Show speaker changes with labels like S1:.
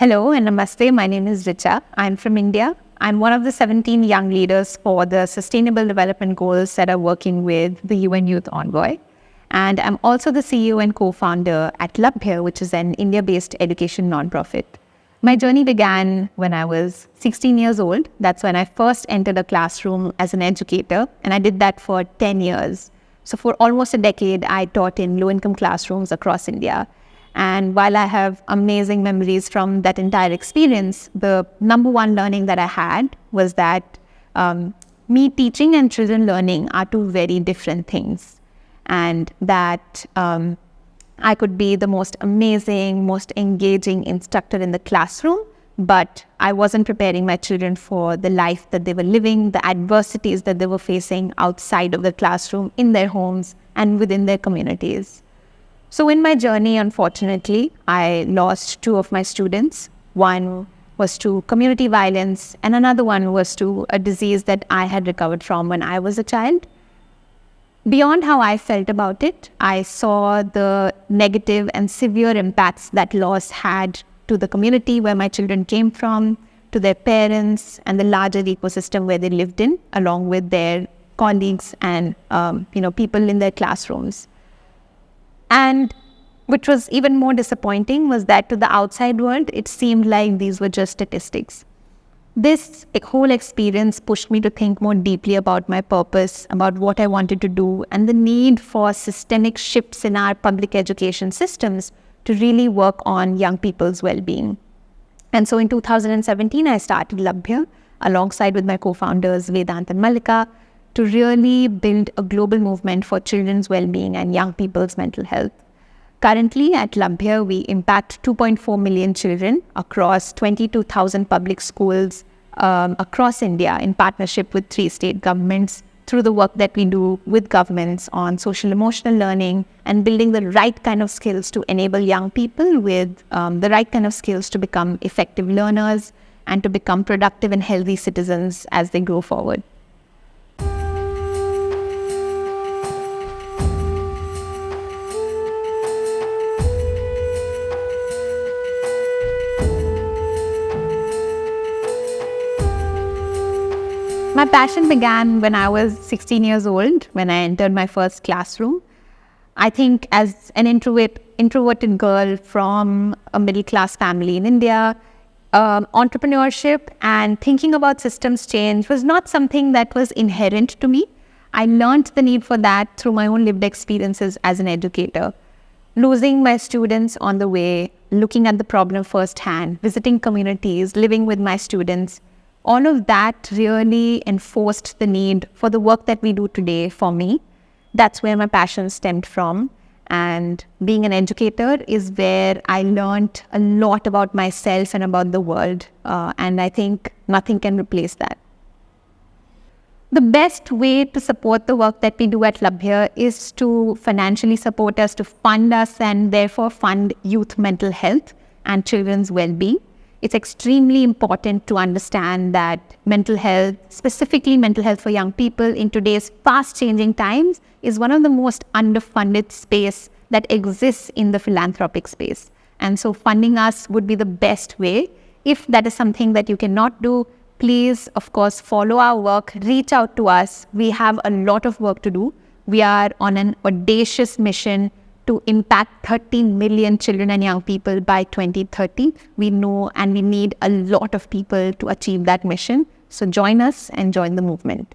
S1: Hello and namaste. My name is Richa. I'm from India. I'm one of the 17 young leaders for the Sustainable Development Goals that are working with the UN Youth Envoy. And I'm also the CEO and co-founder at Labhya, which is an India-based education nonprofit. My journey began when I was 16 years old. That's when I first entered a classroom as an educator, and I did that for 10 years. So for almost a decade, I taught in low-income classrooms across India. And while I have amazing memories from that entire experience, the number one learning that I had was that me teaching and children learning are two very different things. And that I could be the most amazing, most engaging instructor in the classroom, but I wasn't preparing my children for the life that they were living, the adversities that they were facing outside of the classroom, in their homes and within their communities. So in my journey, unfortunately, I lost two of my students. One was to community violence and another one was to a disease that I had recovered from when I was a child. Beyond how I felt about it, I saw the negative and severe impacts that loss had to the community where my children came from, to their parents and the larger ecosystem where they lived in, along with their colleagues and people in their classrooms. And which was even more disappointing was that to the outside world, it seemed like these were just statistics. This whole experience pushed me to think more deeply about my purpose, about what I wanted to do, and the need for systemic shifts in our public education systems to really work on young people's well-being. And so in 2017, I started Labhya alongside with my co-founders Vedant and Malika to really build a global movement for children's well-being and young people's mental health. Currently at Labhya, we impact 2.4 million children across 22,000 public schools across India in partnership with 3 state governments through the work that we do with governments on social emotional learning and building the right kind of skills to enable young people with the right kind of skills to become effective learners and to become productive and healthy citizens as they grow forward. My passion began when I was 16 years old, when I entered my first classroom. I think as an introverted girl from a middle-class family in India, entrepreneurship and thinking about systems change was not something that was inherent to me. I learned the need for that through my own lived experiences as an educator. Losing my students on the way, looking at the problem firsthand, visiting communities, living with my students, all of that really enforced the need for the work that we do today for me. That's where my passion stemmed from. And being an educator is where I learned a lot about myself and about the world. And I think nothing can replace that. The best way to support the work that we do at Labhya is to financially support us, to fund us and therefore fund youth mental health and children's well-being. It's extremely important to understand that mental health, specifically mental health for young people in today's fast-changing times, is one of the most underfunded space that exists in the philanthropic space. And so funding us would be the best way. If that is something that you cannot do, please, of course, follow our work, reach out to us. We have a lot of work to do. We are on an audacious mission to impact 30 million children and young people by 2030. We know and we need a lot of people to achieve that mission. So join us and join the movement.